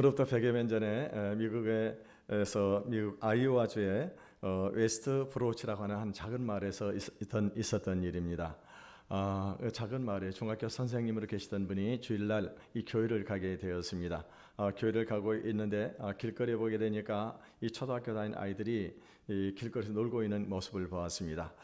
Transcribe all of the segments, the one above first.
지금으로부터 100여 년 전에 미국에서 미국 아이오와주의 웨스트 브로치라고 하는 한 작은 마을에서 있었던 일입니다. 그 작은 마을에 중학교 선생님으로 계시던 분이 주일날 이 교회를 가게 되었습니다. 교회를 가고 있는데 길거리에 보게 되니까 이 초등학교 다니는 아이들이 이 길거리에서 놀고 있는 모습을 보았습니다.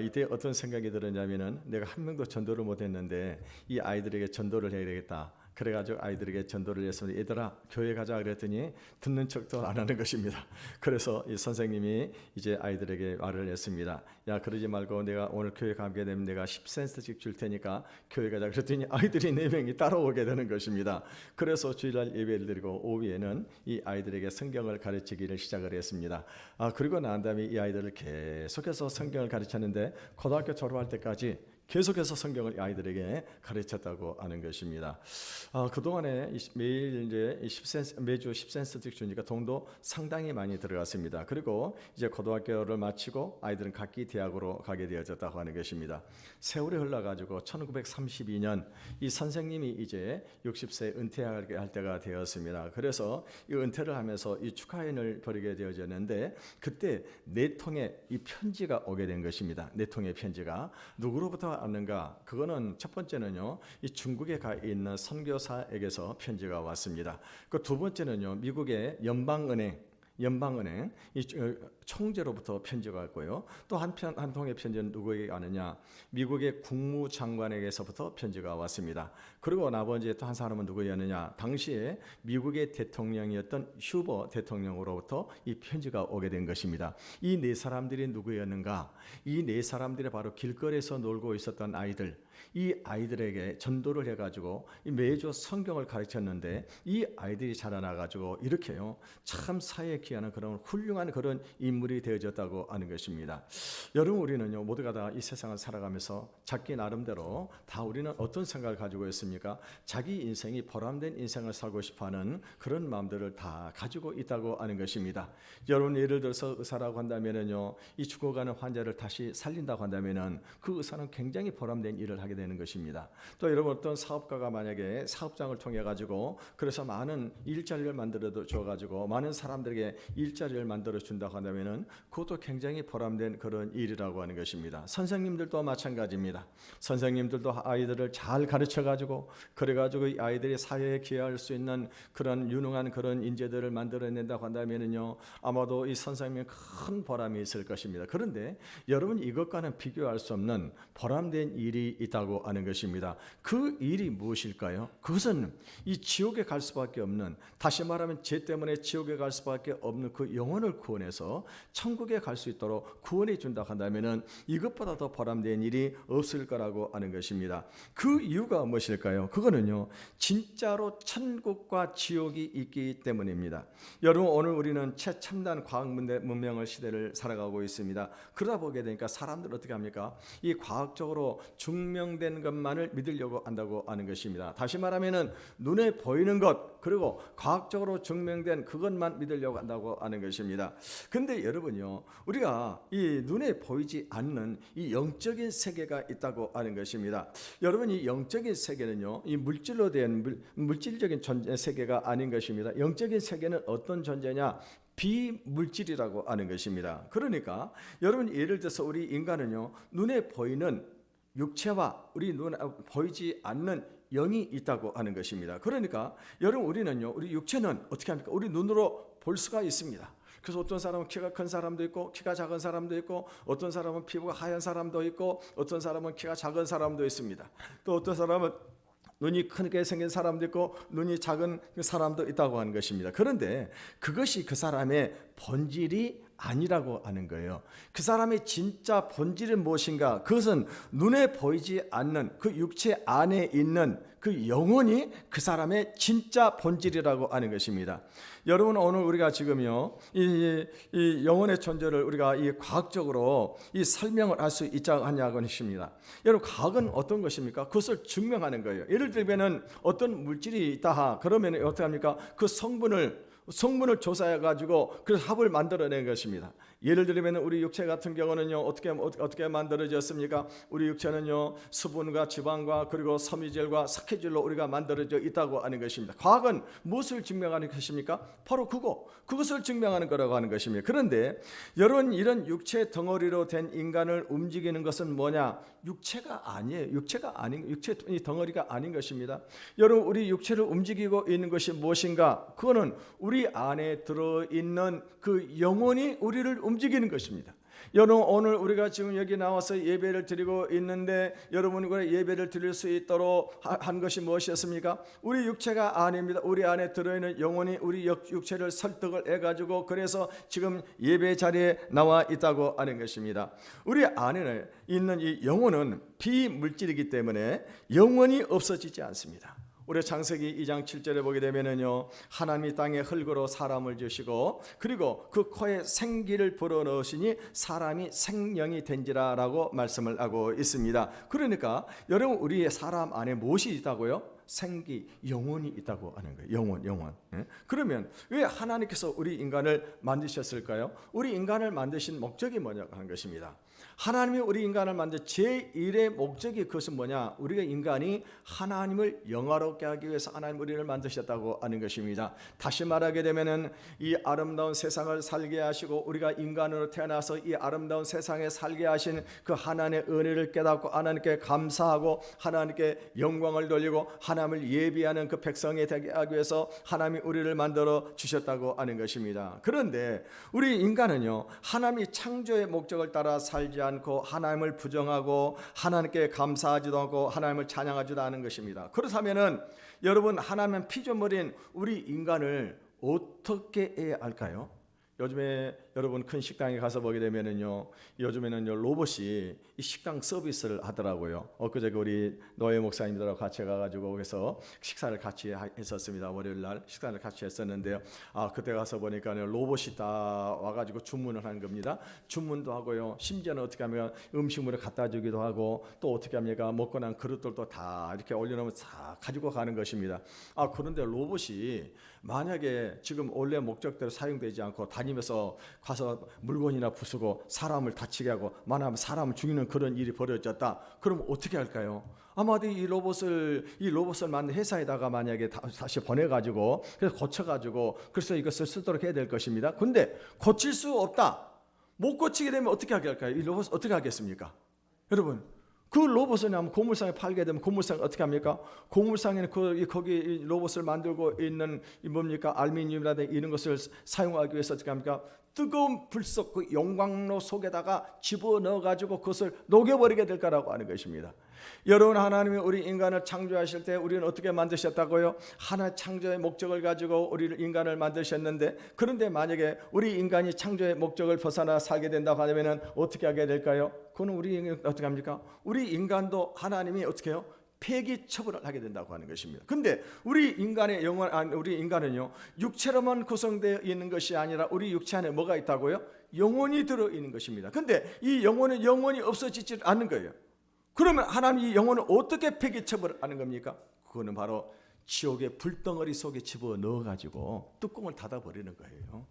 이때 어떤 생각이 들었냐면은 내가 한 명도 전도를 못했는데 이 아이들에게 전도를 해야 되겠다. 그래가지고 아이들에게 전도를 했습니다. 얘들아 교회 가자 그랬더니 듣는 척도 안 하는 것입니다. 그래서 이 선생님이 이제 아이들에게 말을 했습니다. 야 그러지 말고 내가 오늘 교회 가게 되면 내가 10센트씩 줄 테니까 교회 가자 그랬더니 아이들이 4명이 따라오게 되는 것입니다. 그래서 주일날 예배를 드리고 오후에는 이 아이들에게 성경을 가르치기를 시작을 했습니다. 그리고 난 다음에 이 아이들을 계속해서 성경을 가르쳤는데 고등학교 졸업할 때까지 계속해서 성경을 아이들에게 가르쳤다고 하는 것입니다. 그동안에 매일 이제 10센스, 매주 10센트씩 주니까 돈도 상당히 많이 들어갔습니다. 그리고 이제 고등학교를 마치고 아이들은 각기 대학으로 가게 되어졌다고 하는 것입니다. 세월이 흘러가지고 1932년 이 선생님이 이제 60세 은퇴할 때가 되었습니다. 그래서 이 은퇴를 하면서 이 축하회를 벌이게 되어졌는데 그때 4통의 이 편지가 오게 된 것입니다. 4통의 편지가 누구로부터 왔는가? 그거는 첫 번째는요, 이 중국에 가 있는 선교사에게서 편지가 왔습니다. 그 두 번째는요, 미국의 연방은행 이 총재로부터 편지가 왔고요. 또 한 통의 편지는 누구에게 가느냐? 미국의 국무장관에게서부터 편지가 왔습니다. 그리고 나머지 또 한 사람은 누구였느냐? 당시에 미국의 대통령이었던 휴버 대통령으로부터 이 편지가 오게 된 것입니다. 이 4사람들이 누구였는가? 이 4사람들이 바로 길거리에서 놀고 있었던 아이들, 이 아이들에게 전도를 해가지고 매주 성경을 가르쳤는데 이 아이들이 자라나가지고 이렇게요 참 사회에 기하는 그런 훌륭한 그런 인물이 되어졌다고 하는 것입니다. 여러분 우리는요 모두가 다 이 세상을 살아가면서 자기 나름대로 다 우리는 어떤 생각을 가지고 있습니까? 자기 인생이 보람된 인생을 살고 싶어하는 그런 마음들을 다 가지고 있다고 하는 것입니다. 여러분 예를 들어서 의사라고 한다면은요 이 죽어가는 환자를 다시 살린다고 한다면은 그 의사는 굉장히 보람된 일을 하게 되는 것입니다. 또 여러분 어떤 사업가가 만약에 사업장을 통해 가지고 그래서 많은 일자리를 만들어 줘 가지고 많은 사람들에게 일자리를 만들어 준다고 한다면은 그것도 굉장히 보람된 그런 일이라고 하는 것입니다. 선생님들도 마찬가지입니다. 선생님들도 아이들을 잘 가르쳐 가지고 그래 가지고 이 아이들이 사회에 기여할 수 있는 그런 유능한 그런 인재들을 만들어낸다고 한다면은요 아마도 이 선생님이 큰 보람이 있을 것입니다. 그런데 여러분 이것과는 비교할 수 없는 보람된 일이 있다고 하는 것입니다. 그 일이 무엇일까요? 그것은 이 지옥에 갈 수밖에 없는, 다시 말하면 죄 때문에 지옥에 갈 수밖에 없는 그 영혼을 구원해서 천국에 갈 수 있도록 구원해 준다고 한다면은 이것보다 더 보람된 일이 없을 거라고 하는 것입니다. 그 이유가 무엇일까요? 그거는요 진짜로 천국과 지옥이 있기 때문입니다. 여러분 오늘 우리는 최첨단 과학 문명의 시대를 살아가고 있습니다. 그러다 보게 되니까 사람들 어떻게 합니까? 이 과학적으로 증명된 것만을 믿으려고 한다고 하는 것입니다. 다시 말하면은 눈에 보이는 것 그리고 과학적으로 증명된 그것만 믿으려고 한다고 하는 것입니다. 근데 여러분요 우리가 이 눈에 보이지 않는 이 영적인 세계가 있다고 하는 것입니다. 여러분 이 영적인 세계는요 이 물질로 된 물질적인 존재 세계가 아닌 것입니다. 영적인 세계는 어떤 존재냐? 비물질이라고 하는 것입니다. 그러니까 여러분 예를 들어서 우리 인간은요 눈에 보이는 육체와 우리 눈에 보이지 않는 영이 있다고 하는 것입니다. 그러니까 여러분 우리는요 우리 육체는 어떻게 합니까? 우리 눈으로 볼 수가 있습니다. 그래서 어떤 사람은 키가 큰 사람도 있고 키가 작은 사람도 있고 어떤 사람은 피부가 하얀 사람도 있고 어떤 사람은 키가 작은 사람도 있습니다. 또 어떤 사람은 눈이 크게 생긴 사람도 있고 눈이 작은 사람도 있다고 하는 것입니다. 그런데 그것이 그 사람의 본질이 아니라고 하는 거예요. 그 사람의 진짜 본질은 무엇인가? 그것은 눈에 보이지 않는 그 육체 안에 있는 그 영혼이 그 사람의 진짜 본질이라고 하는 것입니다. 여러분 오늘 우리가 지금요 이 영혼의 존재를 우리가 이 과학적으로 이 설명을 할 수 있지 않냐고 하십니다. 여러분 과학은 어떤 것입니까? 그것을 증명하는 거예요. 예를 들면은 어떤 물질이 있다 그러면 어떻게 합니까? 그 성분을 성분을 조사해 가지고 그래서 합을 만들어낸 것입니다. 예를 들면 우리 육체 같은 경우는요 어떻게 만들어졌습니까? 우리 육체는요 수분과 지방과 그리고 섬유질과 석회질로 우리가 만들어져 있다고 하는 것입니다. 과학은 무엇을 증명하는 것입니까? 바로 그것을 증명하는 거라고 하는 것입니다. 그런데 여러분, 이런 육체 덩어리로 된 인간을 움직이는 것은 뭐냐? 육체가 아니에요. 육체 덩어리가 아닌 것입니다. 여러분, 우리 육체를 움직이고 있는 것이 무엇인가? 그거는 우리 안에 들어있는 그 영혼이 우리를 움직이는 것입니다. 여러분, 오늘 우리가 지금 여기 나와서 예배를 드리고 있는데 여러분과 예배를 드릴 수 있도록 한 것이 무엇이었습니까? 우리 육체가 아닙니다. 우리 안에 들어있는 영혼이 우리 육체를 설득을 해가지고 그래서 지금 예배 자리에 나와 있다고 하는 것입니다. 우리 안에 있는 이 영혼은 비물질이기 때문에 영원히 없어지지 않습니다. 우리 창세기 2장 7절에 보게 되면은요, 하나님이 땅에 흙으로 사람을 지으시고 그리고 그 코에 생기를 불어넣으시니 사람이 생명이 된지라라고 말씀을 하고 있습니다. 그러니까 여러분, 우리의 사람 안에 무엇이 있다고요? 생기, 영혼이 있다고 하는 거예요. 영혼. 그러면 왜 하나님께서 우리 인간을 만드셨을까요? 우리 인간을 만드신 목적이 뭐냐고 하는 것입니다. 하나님이 우리 인간을 만든 제1의 목적이 그것은 뭐냐? 우리가 인간이 하나님을 영화롭게 하기 위해서 하나님 우리를 만드셨다고 하는 것입니다. 다시 말하게 되면은 이 아름다운 세상을 살게 하시고 우리가 인간으로 태어나서 이 아름다운 세상에 살게 하신 그 하나님의 은혜를 깨닫고 하나님께 감사하고 하나님께 영광을 돌리고 하나님을 예비하는 그 백성이 되게 하기 위해서 하나님이 우리를 만들어 주셨다고 하는 것입니다. 그런데 우리 인간은요, 하나님이 창조의 목적을 따라 살지 않고 하나님을 부정하고 하나님께 감사하지도 않고 하나님을 찬양하지도 않은 것입니다. 그렇다면은 여러분, 하나님은 피조물인 우리 인간을 어떻게 해야 할까요? 요즘에 여러분 큰 식당에 가서 보게 되면은요, 요즘에는요 로봇이 이 식당 서비스를 하더라고요. 엊그제 우리 노예 목사님들하고 같이 가가지고 그래서 식사를 같이 했었습니다. 월요일 날 식사를 같이 했었는데요. 그때 가서 보니까요 로봇이 다 와가지고 주문을 하는 겁니다. 주문도 하고요. 심지어는 어떻게 하면 음식물을 갖다 주기도 하고 또 어떻게 합니까? 먹고 난 그릇들도 다 이렇게 올려놓으면 다 가지고 가는 것입니다. 그런데 로봇이 만약에 지금 원래 목적대로 사용되지 않고 다니면서 가서 물건이나 부수고 사람을 다치게 하고 만하면 사람을 죽이는 그런 일이 벌어졌다. 그럼 어떻게 할까요? 아마도 이 로봇을 만든 회사에다가 만약에 다시 보내가지고 그래서 고쳐가지고 그래서 이것을 쓰도록 해야 될 것입니다. 근데 고칠 수 없다. 못 고치게 되면 어떻게 하게 할까요? 이 로봇 어떻게 하겠습니까? 여러분, 그 로봇을 고물상에 팔게 되면 고물상 어떻게 합니까? 고물상에는 거기 로봇을 만들고 있는 뭡니까? 알루미늄이라든지 이런 것을 사용하기 위해서 어떻게 합니까? 뜨거운 불 속 그 용광로 속에다가 집어넣어 가지고 그것을 녹여버리게 될 거라고 하는 것입니다. 여러분, 하나님이 우리 인간을 창조하실 때 우리는 어떻게 만드셨다고요? 하나의 창조의 목적을 가지고 우리를 인간을 만드셨는데, 그런데 만약에 우리 인간이 창조의 목적을 벗어나 살게 된다고 하면 어떻게 하게 될까요? 그건 우리 인간 어떻게 합니까? 우리 인간도 하나님이 어떻게 해요? 폐기 처벌을 하게 된다고 하는 것입니다. 근데 우리 인간의 우리 인간은요, 육체로만 구성되어 있는 것이 아니라 우리 육체 안에 뭐가 있다고요? 영혼이 들어 있는 것입니다. 근데 이 영혼은 영원히 없어지지 않는 거예요. 그러면 하나님이 이 영혼을 어떻게 폐기 처벌하는 겁니까? 그거는 바로 지옥의 불덩어리 속에 집어넣어 가지고 뚜껑을 닫아 버리는 거예요.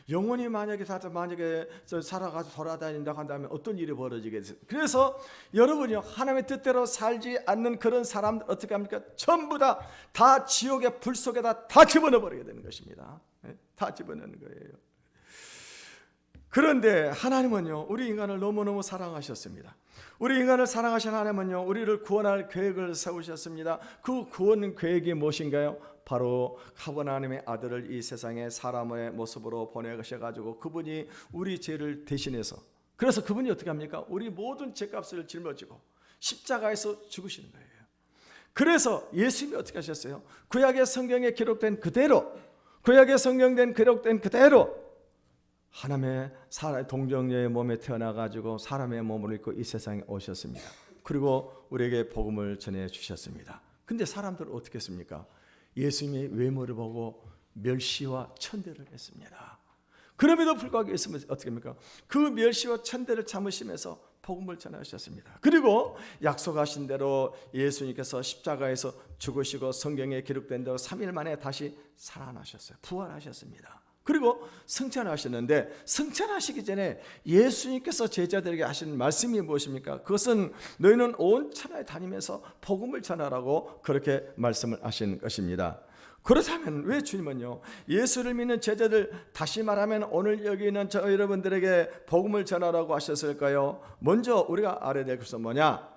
영혼이 만약에 살아가서 돌아다닌다고 한다면 어떤 일이 벌어지겠어요? 그래서 여러분이요, 하나님의 뜻대로 살지 않는 그런 사람들 어떻게 합니까? 전부 다 지옥의 불 속에다 다 집어넣어 버리게 되는 것입니다. 다 집어넣는 거예요. 그런데 하나님은요, 우리 인간을 너무너무 사랑하셨습니다. 우리 인간을 사랑하신 하나님은요, 우리를 구원할 계획을 세우셨습니다. 그 구원 계획이 무엇인가요? 바로 하나님의 아들을 이 세상에 사람의 모습으로 보내셔가지고 그분이 우리 죄를 대신해서, 그래서 그분이 어떻게 합니까? 우리 모든 죄값을 짊어지고 십자가에서 죽으시는 거예요. 그래서 예수님이 어떻게 하셨어요? 구약의 성경에 기록된 그대로, 구약의 성경에 기록된 그대로 하나님의 동정녀의 몸에 태어나가지고 사람의 몸을 입고 이 세상에 오셨습니다. 그리고 우리에게 복음을 전해주셨습니다. 근데 사람들은 어떻게 했습니까? 예수님의 외모를 보고 멸시와 천대를 했습니다. 그럼에도 불구하고 예수님은 어떻게 합니까? 그 멸시와 천대를 참으시면서 복음을 전하셨습니다. 그리고 약속하신 대로 예수님께서 십자가에서 죽으시고 성경에 기록된 대로 3일 만에 다시 살아나셨어요. 부활하셨습니다. 그리고 승천하셨는데 승천하시기 전에 예수님께서 제자들에게 하신 말씀이 무엇입니까? 그것은 너희는 온 천하에 다니면서 복음을 전하라고 그렇게 말씀을 하신 것입니다. 그렇다면 왜 주님은요 예수를 믿는 제자들, 다시 말하면 오늘 여기 있는 저 여러분들에게 복음을 전하라고 하셨을까요? 먼저 우리가 알아야 될 것은 뭐냐?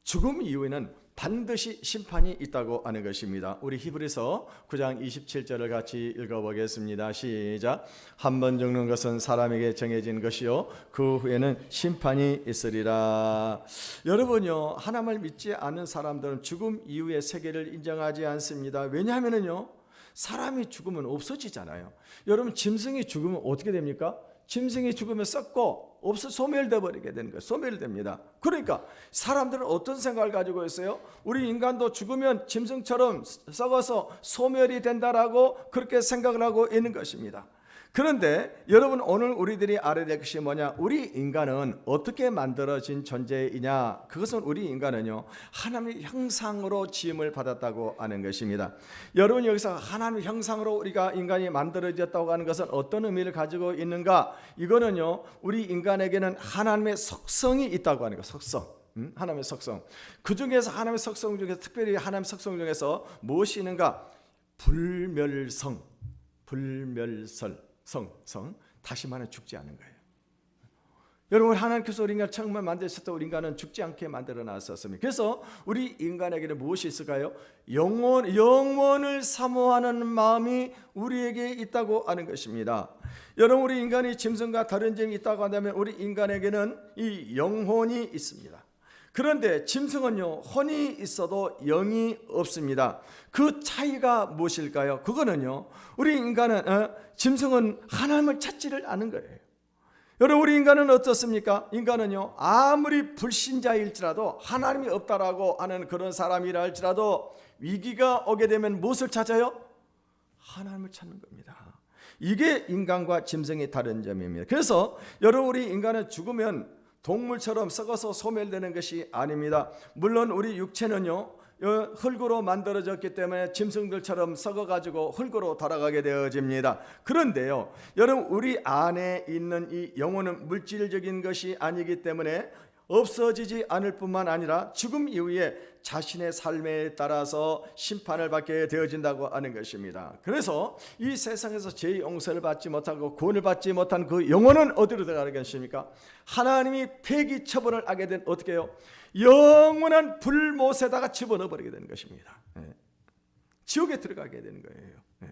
죽음 이후에는 반드시 심판이 있다고 하는 것입니다. 우리 히브리서 9장 27절을 같이 읽어보겠습니다. 시작. 한 번 죽는 것은 사람에게 정해진 것이요 그 후에는 심판이 있으리라. 여러분요 하나님을 믿지 않는 사람들은 죽음 이후의 세계를 인정하지 않습니다. 왜냐하면요 사람이 죽으면 없어지잖아요. 여러분 짐승이 죽으면 어떻게 됩니까? 짐승이 죽으면 썩고 소멸돼 버리게 되는 거예요. 소멸됩니다. 그러니까 사람들은 어떤 생각을 가지고 있어요? 우리 인간도 죽으면 짐승처럼 썩어서 소멸이 된다라고 그렇게 생각을 하고 있는 것입니다. 그런데 여러분 오늘 우리들이 알아야 될 것이 뭐냐? 우리 인간은 어떻게 만들어진 존재이냐? 그것은 우리 인간은요 하나님의 형상으로 지음을 받았다고 하는 것입니다. 여러분 여기서 하나님의 형상으로 우리가 인간이 만들어졌다고 하는 것은 어떤 의미를 가지고 있는가? 이거는요 우리 인간에게는 하나님의 속성이 있다고 하는 거. 속성. 하나님의 속성. 그 중에서 하나님의 속성 중에서 특별히 하나님의 속성 중에서 무엇이 있는가? 불멸성. 성. 다시 말해 죽지 않는 거예요. 여러분 하나님께서 우리 인간을 처음 만드셨을 때 우리 인간은 죽지 않게 만들어 놨었습니다. 그래서 우리 인간에게는 무엇이 있을까요? 영원을 사모하는 마음이 우리에게 있다고 하는 것입니다. 여러분 우리 인간이 짐승과 다른 점이 있다고 한다면 우리 인간에게는 이 영혼이 있습니다. 그런데 짐승은요 혼이 있어도 영이 없습니다. 그 차이가 무엇일까요? 그거는요 우리 인간은 짐승은 하나님을 찾지를 않은 거예요. 여러분 우리 인간은 어떻습니까? 인간은요 아무리 불신자일지라도 하나님이 없다라고 하는 그런 사람이라 할지라도 위기가 오게 되면 무엇을 찾아요? 하나님을 찾는 겁니다. 이게 인간과 짐승의 다른 점입니다. 그래서 여러분 우리 인간은 죽으면 동물처럼 썩어서 소멸되는 것이 아닙니다. 물론 우리 육체는요 흙으로 만들어졌기 때문에 짐승들처럼 썩어가지고 흙으로 돌아가게 되어집니다. 그런데요 여러분 우리 안에 있는 이 영혼은 물질적인 것이 아니기 때문에 없어지지 않을 뿐만 아니라 죽음 이후에 자신의 삶에 따라서 심판을 받게 되어진다고 하는 것입니다. 그래서 이 세상에서 죄의 용서를 받지 못하고 구원을 받지 못한 그 영혼은 어디로 들어가겠습니까? 하나님이 폐기 처분을 하게 된 어떻게 해요? 영원한 불못에다가 집어넣어 버리게 되는 것입니다. 지옥에 들어가게 되는 거예요.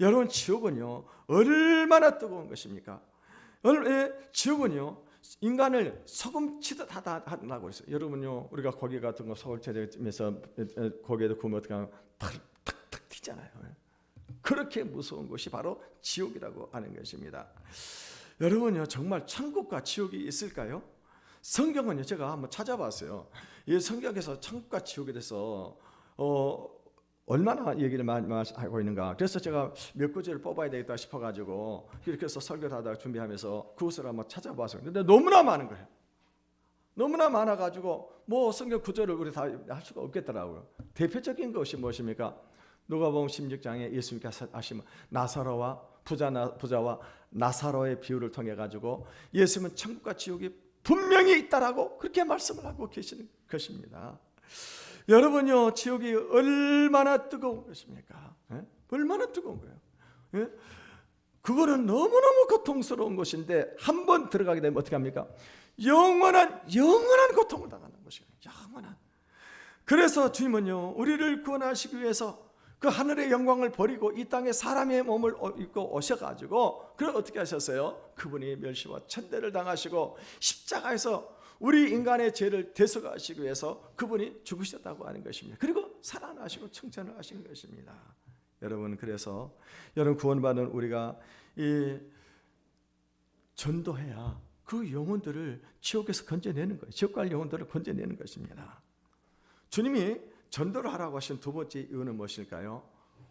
여러분 지옥은요 얼마나 뜨거운 것입니까? 지옥은요 인간을 소금 치듯 하고 있어요. 여러분요 우리가 고기 같은 거 소금 쳐내면서 고기에도 구우면 어떻게 하면 탁탁 튀잖아요. 그렇게 무서운 것이 바로 지옥이라고 하는 것입니다. 여러분요 정말 천국과 지옥이 있을까요? 성경은요 제가 한번 찾아봤어요. 이 성경에서 천국과 지옥에 대해서 얼마나 얘기를 많이 하고 있는가. 그래서 제가 몇 구절을 뽑아야 되겠다 싶어가지고 이렇게 해서 설교를 하다가 준비하면서 그것을 한번 찾아봤어요. 근데 너무나 많은 거예요. 너무나 많아가지고 뭐 성경 구절을 우리 다 할 수가 없겠더라고요. 대표적인 것이 무엇입니까? 누가복음 16장에 예수님께서 하신 나사로와 부자와 나사로의 비유를 통해 가지고 예수님은 천국과 지옥이 분명히 있다라고 그렇게 말씀을 하고 계시는 것입니다. 여러분요 지옥이 얼마나 뜨거운 것입니까? 얼마나 뜨거운 거예요. 그거는 너무너무 고통스러운 것인데 한번 들어가게 되면 어떻게 합니까? 영원한 고통을 당하는 것이에요. 영원한. 그래서 주님은요 우리를 구원하시기 위해서 그 하늘의 영광을 버리고 이 땅에 사람의 몸을 입고 오셔가지고 그걸 어떻게 하셨어요? 그분이 멸시와 천대를 당하시고 십자가에서 우리 인간의 죄를 대속하시기 위해서 그분이 죽으셨다고 하는 것입니다. 그리고 살아나시고 청천을 하신 것입니다. 여러분 그래서 여러분 구원받은 우리가 이 전도해야 그 영혼들을 지옥에서 건져내는 거예요. 지옥 갈 영혼들을 건져내는 것입니다. 주님이 전도를 하라고 하신 두 번째 이유는 무엇일까요?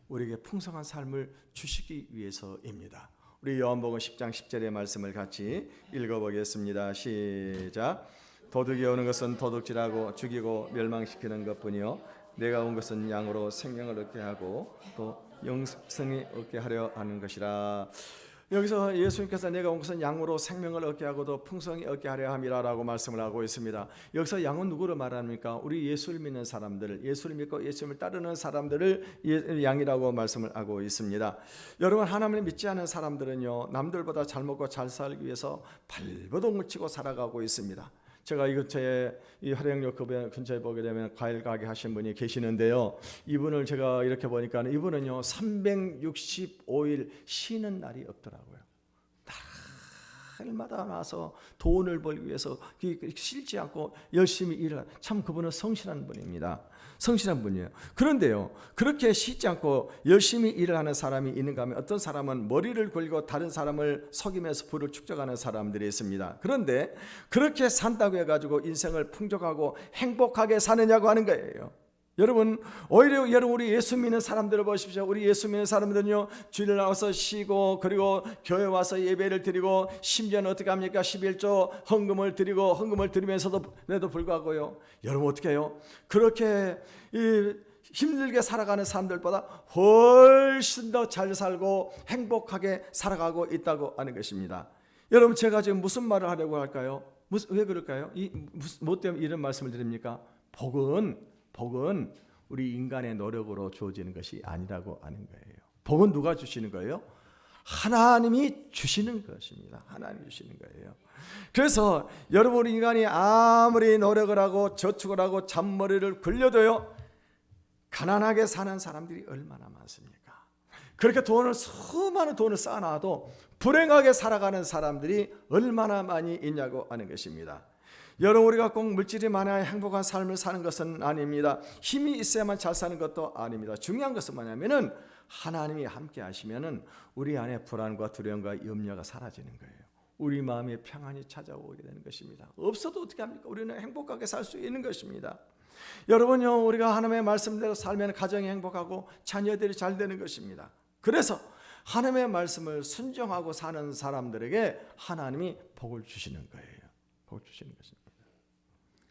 우리에게 풍성한 삶을 주시기 위해서입니다. 우리 요한복음 10장 10절의 말씀을 같이 읽어보겠습니다. 시작. 도둑이 오는 것은 도둑질하고 죽이고 멸망시키는 것뿐이요 내가 온 것은 양으로 생명을 얻게 하고 또 영생이 얻게 하려 하는 것이라. 여기서 예수님께서 내가 온 것은 양으로 생명을 얻게 하고도 풍성히 얻게 하려 함이라라고 말씀을 하고 있습니다. 여기서 양은 누구를 말합니까? 우리 예수를 믿는 사람들을, 예수를 믿고 예수님을 따르는 사람들을 양이라고 말씀을 하고 있습니다. 여러분, 하나님을 믿지 않은 사람들은요 남들보다 잘 먹고 잘 살기 위해서 발버둥을 치고 살아가고 있습니다. 제가 이 근처에 이 화령역 근처에 보게 되면 과일 가게 하신 분이 계시는데요, 이분을 제가 이렇게 보니까 이분은요 365일 쉬는 날이 없더라고요. 날마다 나와서 돈을 벌기 위해서 쉬지 않고 열심히 일을, 참 그분은 성실한 분입니다. 성실한 분이에요. 그런데요, 그렇게 쉬지 않고 열심히 일을 하는 사람이 있는가 하면 어떤 사람은 머리를 굴리고 다른 사람을 속이면서 부를 축적하는 사람들이 있습니다. 그런데 그렇게 산다고 해가지고 인생을 풍족하고 행복하게 사느냐고 하는 거예요. 여러분, 오히려 여러분 우리 예수 믿는 사람들을 보십시오. 우리 예수 믿는 사람들은요 주일 나와서 쉬고 그리고 교회 와서 예배를 드리고 심지어는 어떻게 합니까? 11조 헌금을 드리고 헌금을 드리면서도 불구하고요, 여러분 어떻게 해요? 그렇게 힘들게 살아가는 사람들보다 훨씬 더 잘 살고 행복하게 살아가고 있다고 하는 것입니다. 여러분, 제가 지금 무슨 말을 하려고 할까요? 왜 그럴까요? 뭐 때문에 이런 말씀을 드립니까? 복은 우리 인간의 노력으로 주어지는 것이 아니라고 하는 거예요. 복은 누가 주시는 거예요? 하나님이 주시는 것입니다. 하나님이 주시는 거예요. 그래서 여러분, 인간이 아무리 노력을 하고 저축을 하고 잔머리를 굴려도요 가난하게 사는 사람들이 얼마나 많습니까? 그렇게 수많은 돈을 쌓아놔도 불행하게 살아가는 사람들이 얼마나 많이 있냐고 하는 것입니다. 여러분, 우리가 꼭 물질이 많아야 행복한 삶을 사는 것은 아닙니다. 힘이 있어야만 잘 사는 것도 아닙니다. 중요한 것은 뭐냐면은 하나님이 함께 하시면은 우리 안에 불안과 두려움과 염려가 사라지는 거예요. 우리 마음에 평안이 찾아오게 되는 것입니다. 없어도 어떻게 합니까? 우리는 행복하게 살 수 있는 것입니다. 여러분요, 우리가 하나님의 말씀대로 살면 가정이 행복하고 자녀들이 잘 되는 것입니다. 그래서 하나님의 말씀을 순종하고 사는 사람들에게 하나님이 복을 주시는 거예요. 복을 주시는 것입니다.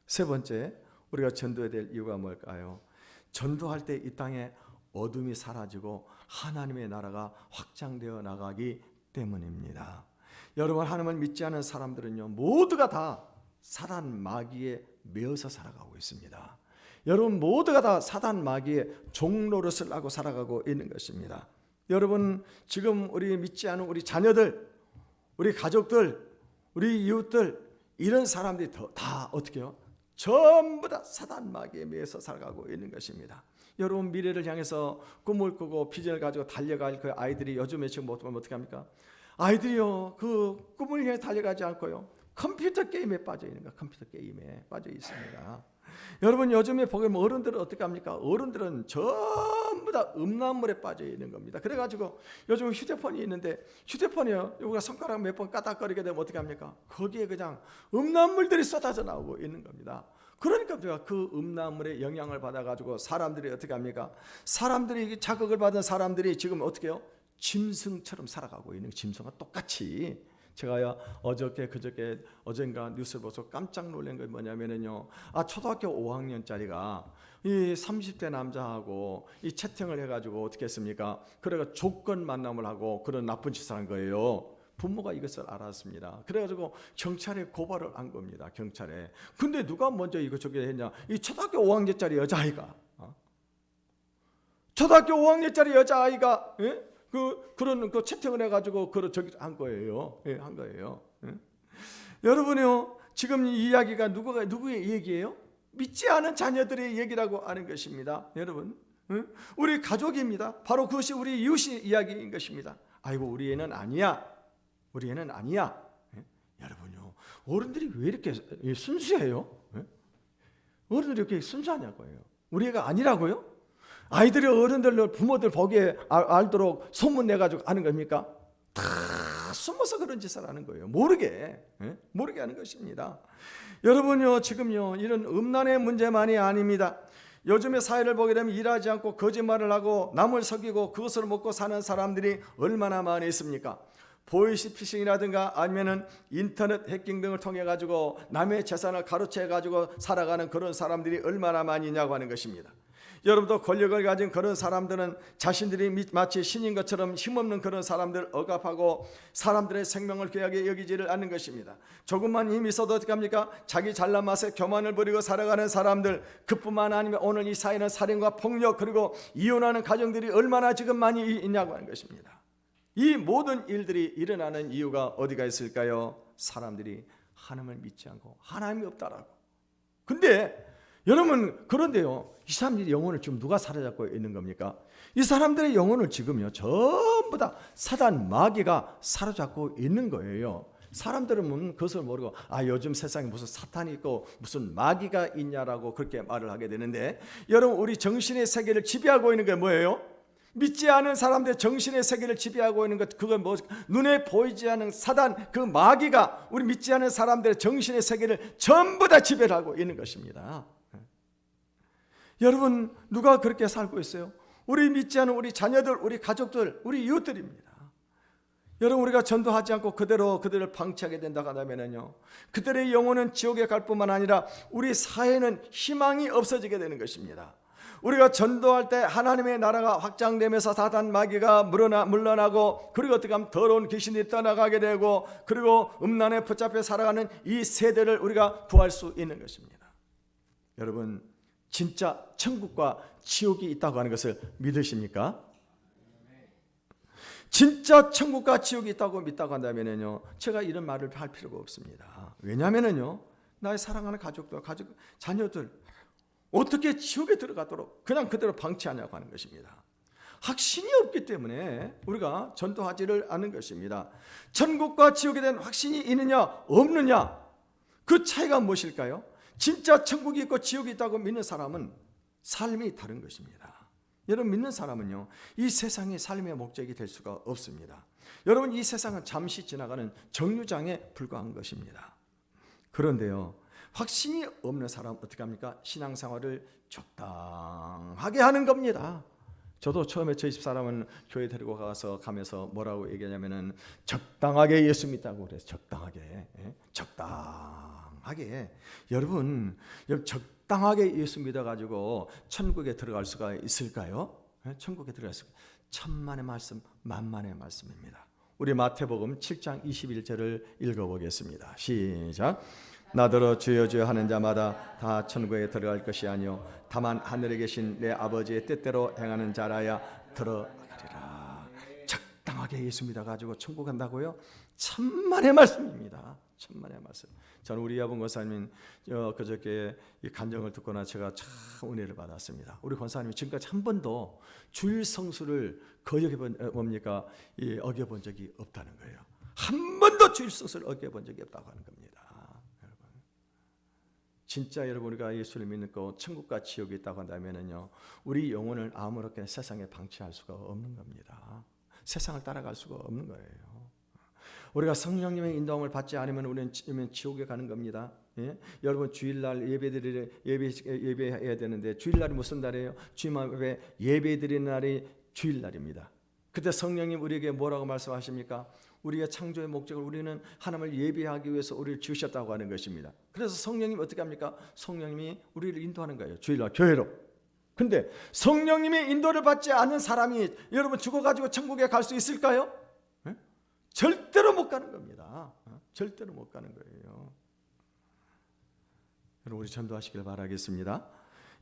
세 번째, 우리가 전도해야 될 이유가 뭘까요? 전도할 때 이 땅에 어둠이 사라지고 하나님의 나라가 확장되어 나가기 때문입니다. 여러분, 하나님을 믿지 않은 사람들은요 모두가 다 사단 마귀에 매어서 살아가고 있습니다. 여러분, 모두가 다 사단 마귀의 종노릇을 하고 살아가고 있는 것입니다. 여러분, 지금 우리 믿지 않은 우리 자녀들, 우리 가족들, 우리 이웃들, 이런 사람들이 다 어떻게 해요? 전부 다 사단 마귀에 매여서 살아가고 있는 것입니다. 여러분, 미래를 향해서 꿈을 꾸고 비전을 가지고 달려갈 그 아이들이 요즘에 지금 어떻게 합니까? 아이들이요 그 꿈을 향해 달려가지 않고요 컴퓨터 게임에 빠져 있는 거야. 컴퓨터 게임에 빠져 있습니다. 여러분, 요즘에 보면 어른들은 어떻게 합니까? 어른들은 전부 다 음란물에 빠져 있는 겁니다. 그래가지고 요즘 휴대폰이 있는데 휴대폰이요, 우리가 손가락 몇 번 까닥거리게 되면 어떻게 합니까? 거기에 그냥 음란물들이 쏟아져 나오고 있는 겁니다. 그러니까 우리가 그 음란물에 영향을 받아가지고 사람들이 어떻게 합니까? 사람들이 자극을 받은 사람들이 지금 어떻게 해요? 짐승처럼 살아가고 있는, 짐승과 똑같이. 제가요 어젠가 뉴스를 보면서 깜짝 놀란 게 뭐냐면요, 초등학교 5학년짜리가 이 30대 남자하고 이 채팅을 해가지고 어떻게 했습니까? 그래가 조건 만남을 하고 그런 나쁜 짓을 한 거예요. 부모가 이것을 알았습니다. 그래가지고 경찰에 고발을 한 겁니다. 경찰에. 근데 누가 먼저 저기 했냐? 이 초등학교 5학년짜리 여자아이가, 초등학교 5학년짜리 여자아이가, 예? 그런 채팅을 해가지고 저기 한 거예요. 예, 한 거예요. 예? 여러분요, 지금 이 이야기가 누구의 얘기예요? 믿지 않은 자녀들의 얘기라고 하는 것입니다. 여러분, 예? 우리 가족입니다. 바로 그것이 우리 이웃의 이야기인 것입니다. 아이고, 우리 애는 아니야. 우리 애는 아니야. 예? 여러분요, 어른들이 왜 이렇게 순수해요? 예? 어른들이 이렇게 순수하냐고요. 우리 애가 아니라고요? 아이들이 어른들, 부모들 보기에 알도록 소문내가지고 하는 겁니까? 다 숨어서 그런 짓을 하는 거예요. 모르게 하는 것입니다. 여러분요, 지금요 이런 음란의 문제만이 아닙니다. 요즘의 사회를 보게 되면 일하지 않고 거짓말을 하고 남을 속이고 그것을 먹고 사는 사람들이 얼마나 많이 있습니까? 보이스피싱이라든가 아니면은 인터넷 해킹 등을 통해 가지고 남의 재산을 가로채 가지고 살아가는 그런 사람들이 얼마나 많이 있냐고 하는 것입니다. 여러분도 권력을 가진 그런 사람들은 자신들이 마치 신인 것처럼 힘없는 그런 사람들을 억압하고 사람들의 생명을 귀하게 여기지를 않는 것입니다. 조금만 힘이 있어도 어떻게 합니까? 자기 잘난 맛에 교만을 부리고 살아가는 사람들, 그뿐만 아니면 오늘 이 사회는 살인과 폭력 그리고 이혼하는 가정들이 얼마나 지금 많이 있냐고 하는 것입니다. 이 모든 일들이 일어나는 이유가 어디가 있을까요? 사람들이 하나님을 믿지 않고 하나님이 없다라고. 근데 여러분, 그런데요, 이 사람들이 영혼을 지금 누가 사로잡고 있는 겁니까? 이 사람들의 영혼을 지금요 전부 다 사단 마귀가 사로잡고 있는 거예요. 사람들은 그것을 모르고 요즘 세상에 무슨 사탄이 있고 무슨 마귀가 있냐라고 그렇게 말을 하게 되는데, 여러분, 우리 정신의 세계를 지배하고 있는 게 뭐예요? 믿지 않은 사람들의 정신의 세계를 지배하고 있는 것, 그건 뭐 눈에 보이지 않는 사단, 그 마귀가 우리 믿지 않은 사람들의 정신의 세계를 전부 다 지배를 하고 있는 것입니다. 여러분, 누가 그렇게 살고 있어요? 우리 믿지 않은 우리 자녀들, 우리 가족들, 우리 이웃들입니다. 여러분, 우리가 전도하지 않고 그들을 방치하게 된다고 한다면요, 그들의 영혼은 지옥에 갈 뿐만 아니라 우리 사회는 희망이 없어지게 되는 것입니다. 우리가 전도할 때 하나님의 나라가 확장되면서 사단 마귀가 물러나고, 그리고 어떻게 하면 더러운 귀신이 떠나가게 되고, 그리고 음란에 붙잡혀 살아가는 이 세대를 우리가 구할 수 있는 것입니다. 여러분, 진짜 천국과 지옥이 있다고 하는 것을 믿으십니까? 진짜 천국과 지옥이 있다고 믿다고 한다면요, 제가 이런 말을 할 필요가 없습니다. 왜냐하면요, 나의 사랑하는 가족들, 자녀들 어떻게 지옥에 들어가도록 그냥 그대로 방치하냐고 하는 것입니다. 확신이 없기 때문에 우리가 전도하지를 않는 것입니다. 천국과 지옥에 대한 확신이 있느냐 없느냐, 그 차이가 무엇일까요? 진짜 천국이 있고 지옥이 있다고 믿는 사람은 삶이 다른 것입니다. 여러분, 믿는 사람은요, 이 세상이 삶의 목적이 될 수가 없습니다. 여러분, 이 세상은 잠시 지나가는 정류장에 불과한 것입니다. 그런데요, 확신이 없는 사람 어떻게 합니까? 신앙생활을 적당하게 하는 겁니다. 저도 처음에 저희 집사람은 교회 데리고 가면서 뭐라고 얘기하냐면은 적당하게 예수 믿다고 그래서 적당하게. 여러분, 적당하게 예수 믿어가지고 천국에 들어갈 수가 있을까요? 천국에 들어갈 수가, 천만의 말씀, 만만의 말씀입니다. 우리 마태복음 7장 21절을 읽어보겠습니다. 시작. 나더러 주여 주여 하는 자마다 다 천국에 들어갈 것이 아니요 다만 하늘에 계신 내 아버지의 뜻대로 행하는 자라야 들어가리라. 적당하게 예수 믿어가지고 천국 간다고요? 천만의 말씀입니다. 천만의 말씀. 저는 우리 야분 권사님 그저께 이 간증을 듣거나 제가 참 은혜를 받았습니다. 우리 권사님이 지금까지 한 번도 주일 성수를 어겨본 적이 없다는 거예요. 한 번도 주일 성수를 어겨본 적이 없다고 하는 겁니다. 진짜 여러분, 우리가 예수를 믿고 천국과 지옥이 있다고 한다면요, 우리 영혼을 아무렇게나 세상에 방치할 수가 없는 겁니다. 세상을 따라갈 수가 없는 거예요. 우리가 성령님의 인도함을 받지 않으면 우리는 지옥에 가는 겁니다. 예? 여러분, 주일날 예배해야 되는데 주일날이 무슨 날이에요? 주님 앞에 예배드리는 날이 주일날입니다. 그때 성령님 우리에게 뭐라고 말씀하십니까? 우리의 창조의 목적을, 우리는 하나님을 예배하기 위해서 우리를 지으셨다고 하는 것입니다. 그래서 성령님이 어떻게 합니까? 성령님이 우리를 인도하는 거예요. 주일날 교회로. 근데 성령님의 인도를 받지 않는 사람이 여러분 죽어가지고 천국에 갈 수 있을까요? 네? 절대로 못 가는 겁니다. 절대로 못 가는 거예요. 여러분, 우리 전도하시길 바라겠습니다.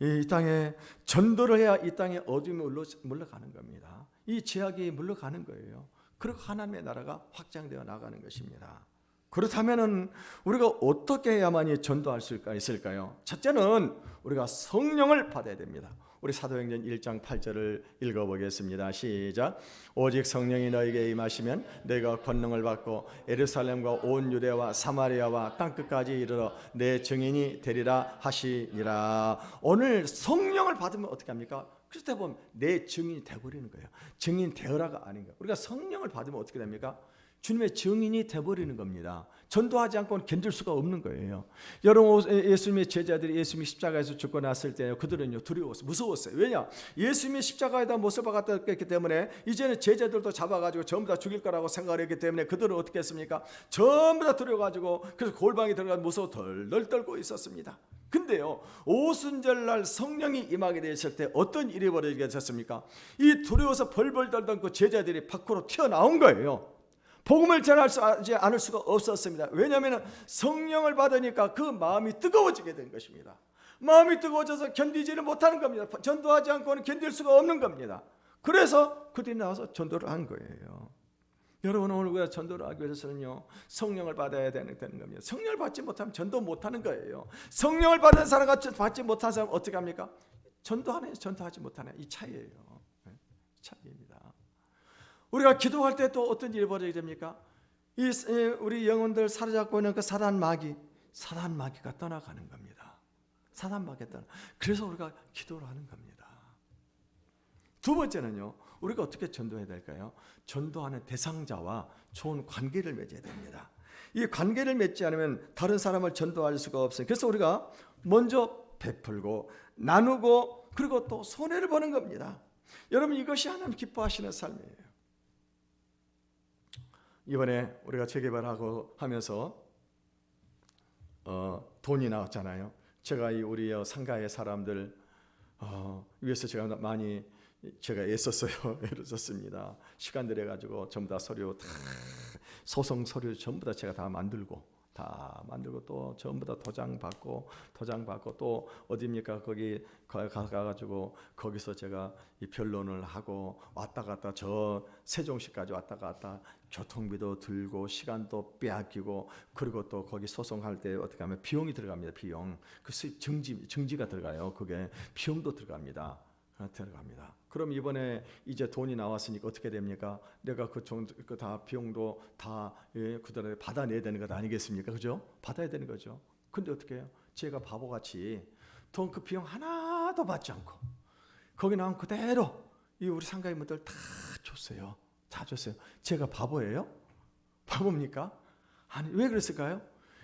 이 땅에 전도를 해야 이 땅에 어둠이 물러가는 겁니다. 이 죄악이 물러가는 거예요. 그리고 하나님의 나라가 확장되어 나가는 것입니다. 그렇다면 우리가 어떻게 해야만이 전도할 수가 있을까요? 첫째는 우리가 성령을 받아야 됩니다. 우리 사도행전 1장 8절을 읽어보겠습니다. 시작. 오직 성령이 너에게 임하시면 너희가 권능을 받고 예루살렘과 온 유대와 사마리아와 땅끝까지 이르러 내 증인이 되리라 하시니라. 오늘 성령을 받으면 어떻게 합니까? 그때 보면 내 증인이 되어버리는 거예요. 증인 되어라가 아닌 거예요. 우리가 성령을 받으면 어떻게 됩니까? 주님의 증인이 돼버리는 겁니다. 전도하지 않고는 견딜 수가 없는 거예요. 여러분, 예수님의 제자들이 예수님이 십자가에서 죽고 났을 때 그들은요 두려웠어요. 무서웠어요. 왜냐? 예수님이 십자가에다 못을 박았기 때문에 이제는 제자들도 잡아가지고 전부 다 죽일 거라고 생각을 했기 때문에 그들은 어떻게 했습니까? 전부 다 두려워가지고 그래서 골방에 들어가서 무서워 덜덜 떨고 있었습니다. 근데요, 오순절날 성령이 임하게 되었을 때 어떤 일이 벌어지게 됐습니까? 이 두려워서 벌벌 떨던 그 제자들이 밖으로 튀어나온 거예요. 복음을 전하지 않을 수가 없었습니다. 왜냐하면 성령을 받으니까 그 마음이 뜨거워지게 된 것입니다. 마음이 뜨거워져서 견디지를 못하는 겁니다. 전도하지 않고는 견딜 수가 없는 겁니다. 그래서 그들이 나와서 전도를 한 거예요. 여러분, 오늘 우리가 전도를 하기 위해서는요 성령을 받아야 되는 겁니다. 성령을 받지 못하면 전도 못하는 거예요. 성령을 받은 사람과 받지 못한 사람 어떻게 합니까? 전도하네, 전도하지 못하네, 이 차이예요. 차이입니다. 우리가 기도할 때 또 어떤 일이 벌어지게 됩니까? 우리 영혼들 사로잡고 있는 그 사단 마귀가 떠나가는 겁니다. 사단 마귀가 떠나. 그래서 우리가 기도를 하는 겁니다. 두 번째는요, 우리가 어떻게 전도해야 될까요? 전도하는 대상자와 좋은 관계를 맺어야 됩니다. 이 관계를 맺지 않으면 다른 사람을 전도할 수가 없어요. 그래서 우리가 먼저 베풀고 나누고 그리고 또 손해를 보는 겁니다. 여러분, 이것이 하나님 기뻐하시는 삶이에요. 이번에 우리가 재개발하고 하면서 돈이 나왔잖아요. 제가 우리 상가의 사람들 위해서 제가 많이 애썼어요. 애를 썼습니다. 시간 들여가지고 전부 다 서류 다 소송 서류 전부 다 제가 다 만들고 또 전부 다 도장 받고 또 어디입니까? 거기 가가지고 거기서 제가 이 변론을 하고 왔다 갔다 저 세종시까지 왔다 갔다 교통비도 들고 시간도 빼앗기고 그리고 또 거기 소송할 때 어떻게 하면 비용이 들어갑니다. 비용 그 수입 증지가 들어가요. 그게 비용도 들어갑니다. 그럼 이번에 이제 돈이 나왔으니까 어떻게 됩니까? 내가 그 다 비용도 다 그들에 받아내야 되는 것 아니겠습니까? 그죠? 받아야 되는 거죠. 근데 어떻게 해요? 제가 바보같이 돈 그 비용 하나도 받지 않고 거기 나온 그대로 이 우리 상가인분들 다 줬어요. 다 줬어요. 제가 바보예요? 바보입니까? 아니, 왜 그랬을까요?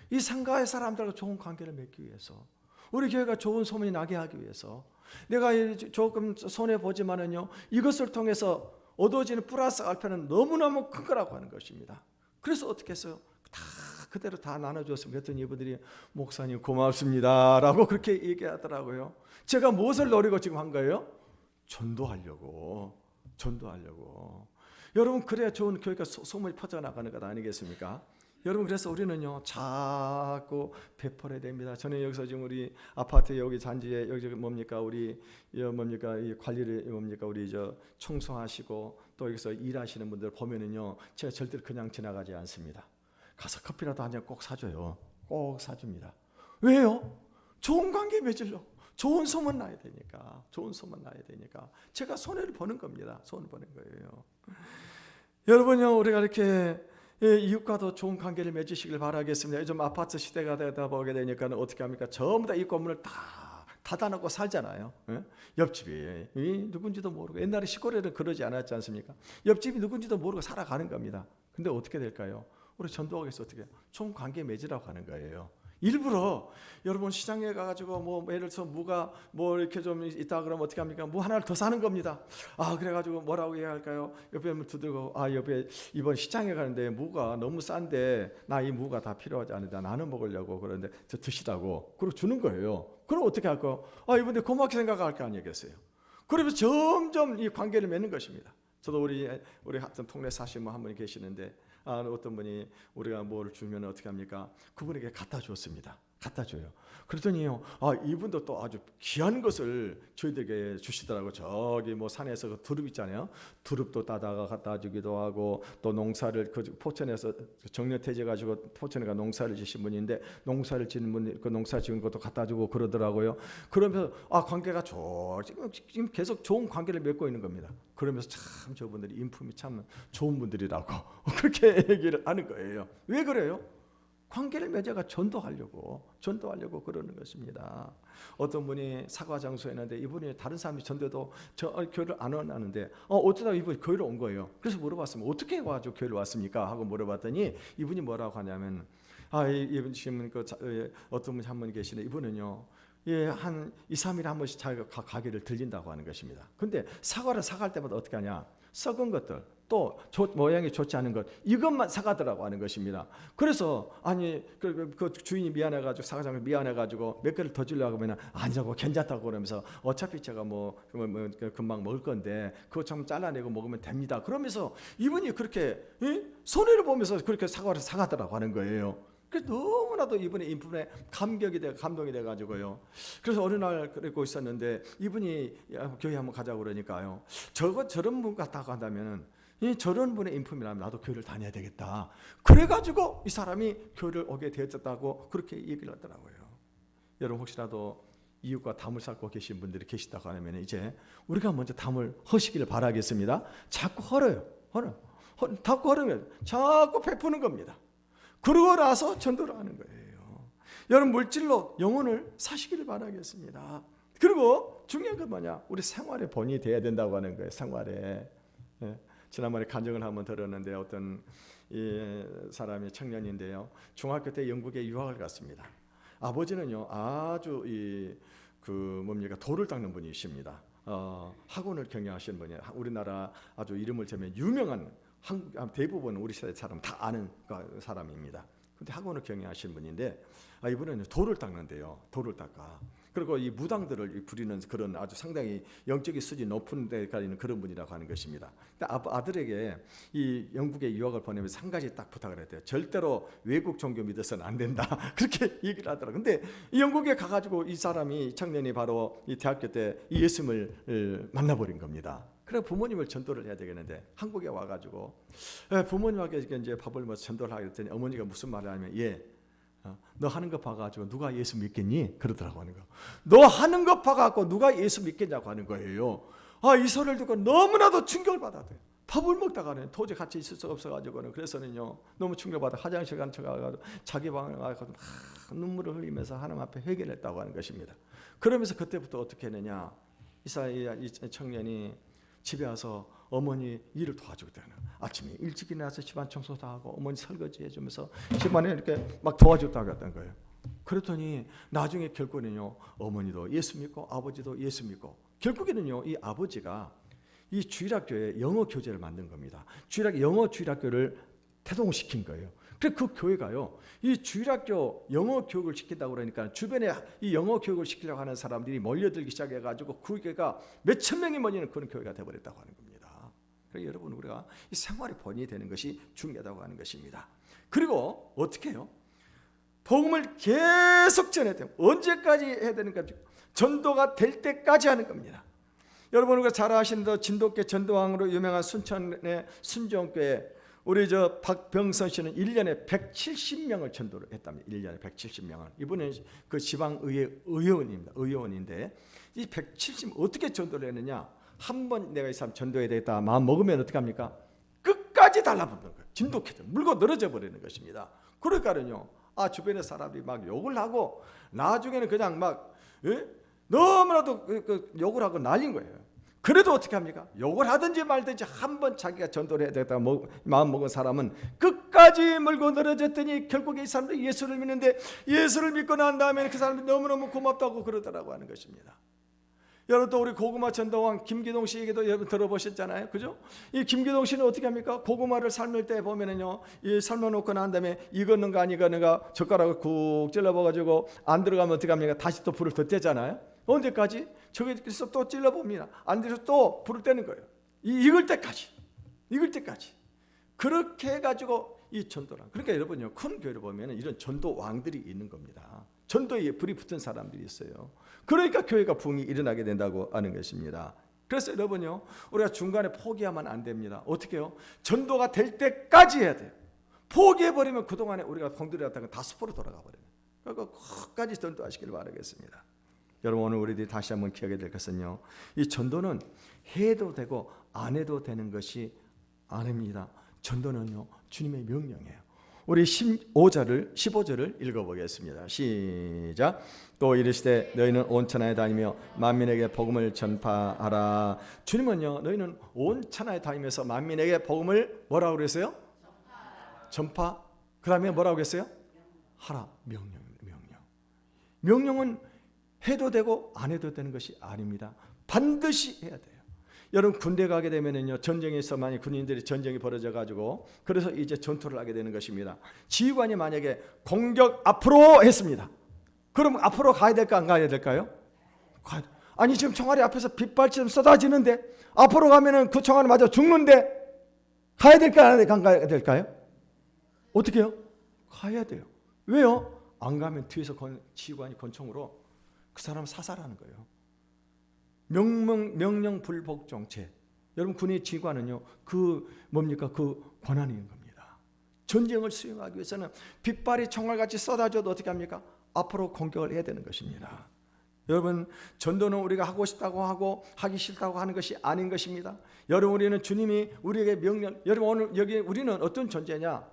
이 상가의 사람들과 좋은 관계를 맺기 위해서, 우리 교회가 좋은 소문이 나게 하기 위해서, 내가 조금 손해보지만은요 이것을 통해서 얻어지는 플러스 알파는 너무너무 큰 거라고 하는 것입니다. 그래서 어떻게 했어요? 다 그대로 다 나눠줬으면 그랬더니 이분들이 목사님 고맙습니다 라고 그렇게 얘기하더라고요. 제가 무엇을 노리고 지금 한 거예요? 전도하려고. 여러분, 그래야 좋은 교회가 소문이 퍼져나가는 것 아니겠습니까? 여러분, 그래서 우리는요 자꾸 베풀어야 됩니다. 저는 여기서 지금 우리 아파트 여기 잔지에 여기 뭡니까 우리 뭡니까 이 관리를 뭡니까 우리 청소하시고 또 여기서 일하시는 분들 보면은요 제가 절대로 그냥 지나가지 않습니다. 가서 커피라도 한 잔 꼭 사줘요. 꼭 사줍니다. 왜요? 좋은 관계 맺으려고. 좋은 소문 나야 되니까. 제가 손해를 보는 겁니다. 손을 보는 거예요. 여러분요, 우리가 이렇게 이웃과도 좋은 관계를 맺으시길 바라겠습니다. 요즘 아파트 시대가 되다 보게 되니까 어떻게 합니까? 전부 다 이 건물을 다 닫아놓고 살잖아요. 옆집이 누군지도 모르고. 옛날에 시골에는 그러지 않았지 않습니까? 옆집이 누군지도 모르고 살아가는 겁니다. 근데 어떻게 될까요? 우리 전도하기 위해서 어떻게 해요? 좋은 관계 맺으라고 하는 거예요. 일부러 여러분 시장에 가가지고 뭐 예를 들어서 무가 뭐 이렇게 좀 있다 그러면 어떻게 합니까? 무 하나를 더 사는 겁니다. 그래가지고 뭐라고 얘기할까요? 옆에 한번 두들고 옆에 이번 시장에 가는데 무가 너무 싼데 나 이 무가 다 필요하지 않은데 나는 먹으려고 그러는데 저 드시라고 그리고 주는 거예요. 그럼 어떻게 할까요? 이분들 고맙게 생각할 거 아니겠어요? 그러면서 점점 이 관계를 맺는 것입니다. 저도 우리 하여튼 동네 사시는 한 분이 계시는데 어떤 분이 우리가 뭘 주면 어떻게 합니까? 그분에게 갖다 줬습니다. 갖다 줘요. 그랬더니요, 이분도 또 아주 귀한 것을 저희들에게 주시더라고요. 저기 뭐 산에서 그 두릅 있잖아요. 두릅도 따다가 갖다 주기도 하고, 또 농사를 그 포천에서 정년퇴직 가지고 포천에 가 농사를 지신 분인데 농사를 지는 분, 그 농사 지은 것도 갖다 주고 그러더라고요. 그러면서 관계가 지금 계속 좋은 관계를 맺고 있는 겁니다. 그러면서 참 저분들이 인품이 참 좋은 분들이라고 그렇게 얘기를 하는 거예요. 왜 그래요? 관계를 맺어가 전도하려고 그러는 것입니다. 어떤 분이 사과 장소였는데 이분이 다른 사람이 전도도 교회를 안 원하는데 어쩌다 이분이 교회를 온 거예요. 그래서 물어봤으면 어떻게 와가지고 교회를 왔습니까? 하고 물어봤더니 이분이 뭐라고 하냐면 이분 지금 어떤 분이 한 분 계시네. 이분은요. 한 2, 3일에 한 번씩 자기가 가게를 들린다고 하는 것입니다. 근데 사과를 사갈 때마다 어떻게 하냐? 썩은 것들, 또 모양이 좋지 않은 것, 이것만 사가더라고 하는 것입니다. 그래서 그 주인이 미안해가지고 사과장을 미안해가지고 몇 개를 더 주려고 하면 아니라고 괜찮다고 그러면서 어차피 제가 금방 먹을 건데 그거 좀 잘라내고 먹으면 됩니다. 그러면서 이분이 그렇게 손해를 보면서 그렇게 사과를 사가더라고 하는 거예요. 너무나도 이분의 인품에 감동이 돼가지고요. 그래서 어느 날 그러고 있었는데 이분이 교회 한번 가자고 그러니까요. 저런 분 같다고 한다면은 저런 분의 인품이라면 나도 교회를 다녀야 되겠다. 그래가지고 이 사람이 교회를 오게 되었다고 그렇게 얘기를 하더라고요. 여러분 혹시라도 이웃과 담을 쌓고 계신 분들이 계시다고 하면 이제 우리가 먼저 담을 허시기를 바라겠습니다. 자꾸 헐으면 자꾸 베푸는 겁니다. 그러고 나서 전도를 하는 거예요. 여러분 물질로 영혼을 사시기를 바라겠습니다. 그리고 중요한 건 뭐냐? 우리 생활의 본이 돼야 된다고 하는 거예요. 생활에. 지난번에 간증을 한번 들었는데 어떤 사람이 청년인데요. 중학교 때 영국에 유학을 갔습니다. 아버지는요 아주 돌을 닦는 분이십니다. 학원을 경영하시는 분이에요. 우리나라 아주 이름을 제면 유명한 대부분 우리 세대 사람 다 아는 사람입니다. 근데 학원을 경영하시는 분인데 이분은 돌을 닦는데요. 돌을 닦아. 그리고 이 무당들을 부리는 그런 아주 상당히 영적인 수준이 높은 데가 있는 그런 분이라고 하는 것입니다. 근데 아들에게 이 영국에 유학을 보내면서 한 가지 딱 부탁을 했대요. 절대로 외국 종교 믿어서는 안 된다. 그렇게 얘기를 하더라고요. 근데 이 영국에 가가지고 이 청년이 바로 이 대학교 때 이 예수님을 만나버린 겁니다. 그래 부모님을 전도를 해야 되겠는데 한국에 와가지고 부모님에게 이제 밥을 먹어서 전도를 하게 됐더니 어머니가 무슨 말을 하냐면 너 하는 거 봐가지고 누가 예수 믿겠니? 그러더라고 하는 거. 너 하는 거 봐가지고 누가 예수 믿겠냐고 하는 거예요. 이 소리를 듣고 너무나도 충격을 받았대요. 밥을 먹다가는 도저히 같이 있을 수 없어가지고는 그래서는요 너무 충격받아 화장실 간 척하고 자기 방에 가서 막 눈물을 흘리면서 하나님 앞에 회개를 했다고 하는 것입니다. 그러면서 그때부터 어떻게 했느냐? 이 청년이 집에 와서 어머니 일을 도와주고 되는 아침에 일찍 일어나서 집안 청소도 하고 어머니 설거지 해주면서 집안에 이렇게 막 도와줬다고 했던 거예요. 그랬더니 나중에 결국은요 어머니도 예수 믿고 아버지도 예수 믿고 결국에는요 이 아버지가 이 주일학교에 영어 교재를 만든 겁니다. 영어 주일학교를 태동시킨 거예요. 그래서 그 교회가요 이 주일학교 영어 교육을 시킨다고 그러니까 주변에 이 영어 교육을 시키려고 하는 사람들이 몰려들기 시작해가지고 그 교회가 몇천 명이 모이는 그런 교회가 되어버렸다고 하는 겁니다. 그래서 여러분 우리가 이 생활의 본이 되는 것이 중요하다고 하는 것입니다. 그리고 어떻게 해요? 복음을 계속 전해야 돼요. 언제까지 해야 되는가? 전도가 될 때까지 하는 겁니다. 여러분 우리가 잘 아시는 진돗개 전도왕으로 유명한 순천의 순종교회 우리 박병선 씨는 1년에 170명을 전도를 했답니다. 1년에 170명을. 이분은 그 지방의회 의원인데 이 170 어떻게 전도를 했느냐? 한 번 내가 이 사람 전도해야 되겠다 마음 먹으면 어떻게 합니까? 끝까지 달라붙는 거예요. 진돗개들 물고 늘어져 버리는 것입니다. 그러니까는요. 주변의 사람들이 막 욕을 하고 나중에는 그냥 막 너무나도 욕을 하고 난린 거예요. 그래도 어떻게 합니까? 욕을 하든지 말든지 한 번 자기가 전도를 해야 되겠다 마음 먹은 사람은 끝까지 물고 늘어졌더니 결국에 이 사람들이 예수를 믿는데 예수를 믿고 난 다음에 그 사람이 너무너무 고맙다고 그러더라고 하는 것입니다. 여러분 또 우리 고구마 전도왕 김기동 씨 얘기도 여러분 들어보셨잖아요. 그죠? 이 김기동 씨는 어떻게 합니까? 고구마를 삶을 때 보면은요, 이 삶아놓고 난 다음에 익었는가 안 익었는가 젓가락을 쿡 찔러봐가지고 안 들어가면 어떻게 합니까? 다시 또 불을 더 떼잖아요. 언제까지? 저기서 또 찔러봅니다. 안 돼서 또 불을 떼는 거예요. 익을 때까지. 그렇게 해가지고 이 전도랑. 그러니까 여러분요, 큰 교회를 보면 이런 전도 왕들이 있는 겁니다. 전도에 불이 붙은 사람들이 있어요. 그러니까 교회가 부흥이 일어나게 된다고 하는 것입니다. 그래서 여러분요, 우리가 중간에 포기하면 안 됩니다. 어떻게 해요? 전도가 될 때까지 해야 돼요. 포기해버리면 그동안에 우리가 공들여왔던 건 다 수포로 돌아가 버려요. 그러니까 끝까지 전도하시길 바라겠습니다. 여러분 오늘 우리들이 다시 한번 기억해야 될 것은요, 이 전도는 해도 되고 안 해도 되는 것이 아닙니다. 전도는요 주님의 명령이에요. 우리 15절을 읽어보겠습니다. 시작. 또 이르시되 너희는 온 천하에 다니며 만민에게 복음을 전파하라. 주님은요, 너희는 온 천하에 다니면서 만민에게 복음을 뭐라고 그랬어요? 전파. 그 다음에 뭐라고 했어요? 하라. 명령은 해도 되고 안 해도 되는 것이 아닙니다. 반드시 해야 돼요. 여러분 군대 가게 되면은요, 전쟁에서 많이 군인들이 전쟁이 벌어져 가지고 그래서 이제 전투를 하게 되는 것입니다. 지휘관이 만약에 공격 앞으로 했습니다. 그럼 앞으로 가야 될까 안 가야 될까요? 아니 지금 총알이 앞에서 빗발처럼 쏟아지는데 앞으로 가면은 그 총알을 맞아 죽는데 가야 될까 안 가야 될까요? 어떻게 해요? 가야 돼요. 왜요? 안 가면 뒤에서 지휘관이 권총으로 그 사람 사살하는 거예요. 명령 불복 정체. 여러분 군의 지휘관은요, 그 뭡니까? 그 권한이 있는 겁니다. 전쟁을 수행하기 위해서는 빗발이 총알같이 쏟아져도 어떻게 합니까? 앞으로 공격을 해야 되는 것입니다. 여러분 전도는 우리가 하고 싶다고 하고 하기 싫다고 하는 것이 아닌 것입니다. 여러분 우리는 주님이 우리에게 명령. 여러분 오늘 여기 우리는 어떤 존재냐?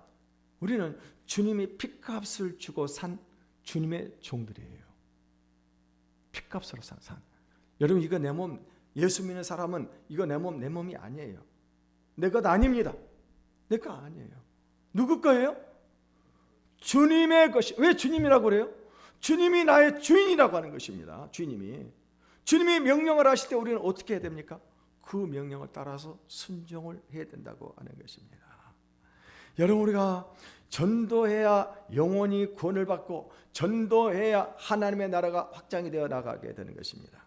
우리는 주님이 핏값을 주고 산 주님의 종들이에요. 핏값으로 산. 여러분 이거 내 몸, 예수 믿는 사람은 이거 내 몸이 아니에요. 내 것 아닙니다. 내 거 아니에요. 누구 거예요? 주님의 것이. 왜 주님이라고 그래요? 주님이 나의 주인이라고 하는 것입니다. 주님이 명령을 하실 때 우리는 어떻게 해야 됩니까? 그 명령을 따라서 순종을 해야 된다고 하는 것입니다. 여러분 우리가 전도해야 영혼이 구원을 받고 전도해야 하나님의 나라가 확장이 되어 나가게 되는 것입니다.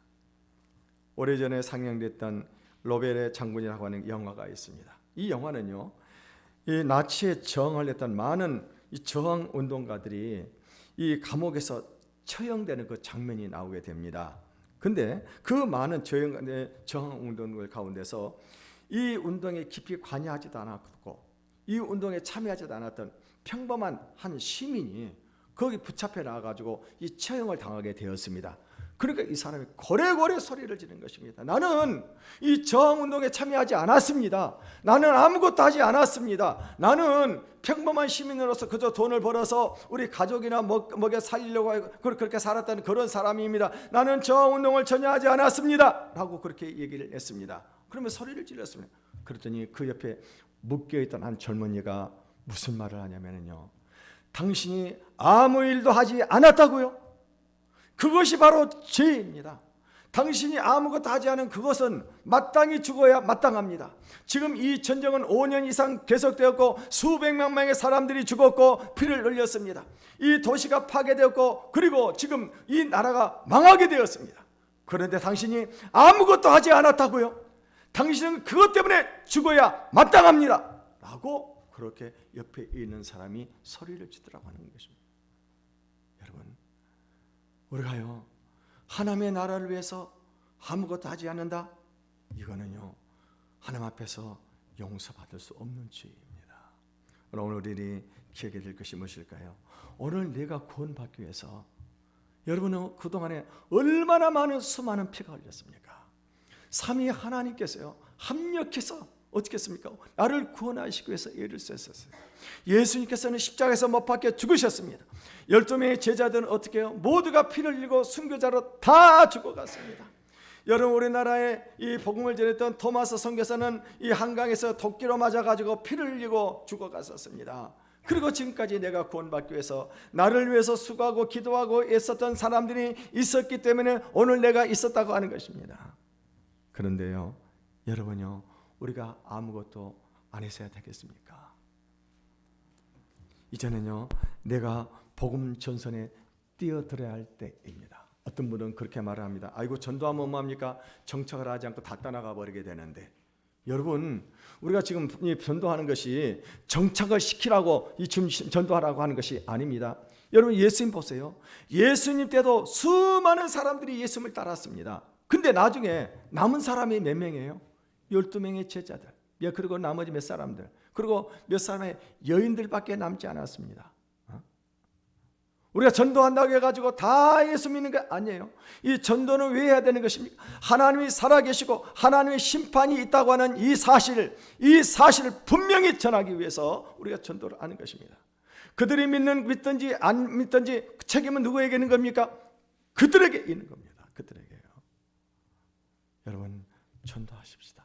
오래전에 상영됐던 로벨의 장군이라고 하는 영화가 있습니다. 이 영화는요, 이 나치에 저항을 했던 많은 이 저항 운동가들이 이 감옥에서 처형되는 그 장면이 나오게 됩니다. 근데 그 많은 저항 운동들 가운데서 이 운동에 깊이 관여하지도 않았고 이 운동에 참여하지도 않았던 평범한 한 시민이 거기 붙잡혀 나와가지고 이 처형을 당하게 되었습니다. 그러니까 이 사람이 고래고래 소리를 지르는 것입니다. 나는 이 저항운동에 참여하지 않았습니다. 나는 아무것도 하지 않았습니다. 나는 평범한 시민으로서 그저 돈을 벌어서 우리 가족이나 먹여 살리려고 그렇게 살았다는 그런 사람입니다. 나는 저항운동을 전혀 하지 않았습니다. 라고 그렇게 얘기를 했습니다. 그러면 소리를 질렀습니다. 그랬더니 그 옆에 묶여있던 한 젊은이가 무슨 말을 하냐면요, 당신이 아무 일도 하지 않았다고요? 그것이 바로 죄입니다. 당신이 아무것도 하지 않은 그것은 마땅히 죽어야 마땅합니다. 지금 이 전쟁은 5년 이상 계속되었고 수백만 명의 사람들이 죽었고 피를 흘렸습니다. 이 도시가 파괴되었고 그리고 지금 이 나라가 망하게 되었습니다. 그런데 당신이 아무것도 하지 않았다고요? 당신은 그것 때문에 죽어야 마땅합니다. 라고 그렇게 옆에 있는 사람이 소리를 지르라고 하는 것입니다. 여러분, 우리가요 하나님의 나라를 위해서 아무것도 하지 않는다? 이거는요 하나님 앞에서 용서받을 수 없는 죄입니다. 오늘 우리들이 기억해야 될 것이 무엇일까요? 오늘 내가 구원받기 위해서 여러분은 그동안에 얼마나 많은 수많은 피가 흘렸습니까? 삼위 하나님께서요 합력해서 어떻게 했습니까? 나를 구원하시기 위해서 애를 쓰셨어요. 예수님께서는 십자가에서 못 박혀 죽으셨습니다. 12명의 제자들은 어떻게 해요? 모두가 피를 흘리고 순교자로 다 죽어갔습니다. 여러분 우리나라에 이 복음을 전했던 토마스 선교사는 이 한강에서 도끼로 맞아가지고 피를 흘리고 죽어갔었습니다. 그리고 지금까지 내가 구원받기 위해서 나를 위해서 수고하고 기도하고 애썼던 사람들이 있었기 때문에 오늘 내가 있었다고 하는 것입니다. 그런데요 여러분요 우리가 아무것도 안 했어야 되겠습니까? 이제는요 내가 복음 전선에 뛰어들어야 할 때입니다. 어떤 분은 그렇게 말을 합니다. 아이고 전도하면 뭐합니까? 정착을 하지 않고 다 떠나가 버리게 되는데, 여러분 우리가 지금 이 전도하는 것이 정착을 시키라고 이 전도하라고 하는 것이 아닙니다. 여러분 예수님 보세요. 예수님 때도 수많은 사람들이 예수님을 따랐습니다. 근데 나중에 남은 사람이 몇 명이에요? 12명의 제자들, 그리고 나머지 몇 사람들, 그리고 몇 사람의 여인들밖에 남지 않았습니다. 우리가 전도한다고 해가지고 다 예수 믿는 게 아니에요. 이 전도는 왜 해야 되는 것입니까? 하나님이 살아계시고 하나님의 심판이 있다고 하는 이 사실을 분명히 전하기 위해서 우리가 전도를 하는 것입니다. 그들이 믿든지 안 믿든지 책임은 누구에게 있는 겁니까? 그들에게 있는 겁니다. 그들에게요. 여러분 전도하십시다.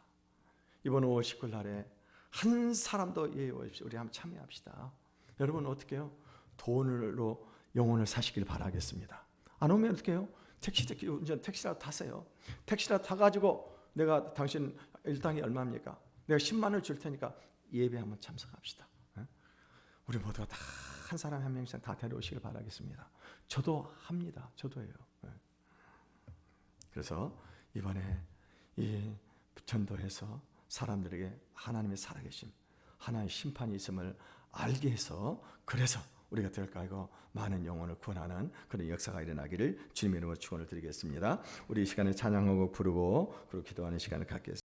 이번 5월 19일 날에 한 사람도 예외 없이 우리 한번 참여합시다. 여러분 어떻게 해요? 돈으로 영혼을 사시길 바라겠습니다. 안 오면 어떻게 해요? 택시라도 타세요. 택시라도 타가지고 내가 당신 일당이 얼마입니까? 내가 10만 원을 줄 테니까 예배 한번 참석합시다. 우리 모두가 다 한 사람 한 명씩 다 데려오시길 바라겠습니다. 저도 합니다. 저도 해요. 그래서 이번에 이 전도해서 사람들에게 하나님의 살아계심, 하나님의 심판이 있음을 알게 해서 그래서 우리가 될까요? 많은 영혼을 구원하는 그런 역사가 일어나기를 주님의 이름으로 축원을 드리겠습니다. 우리 이 시간에 찬양하고 부르고 그리고 기도하는 시간을 갖겠습니다.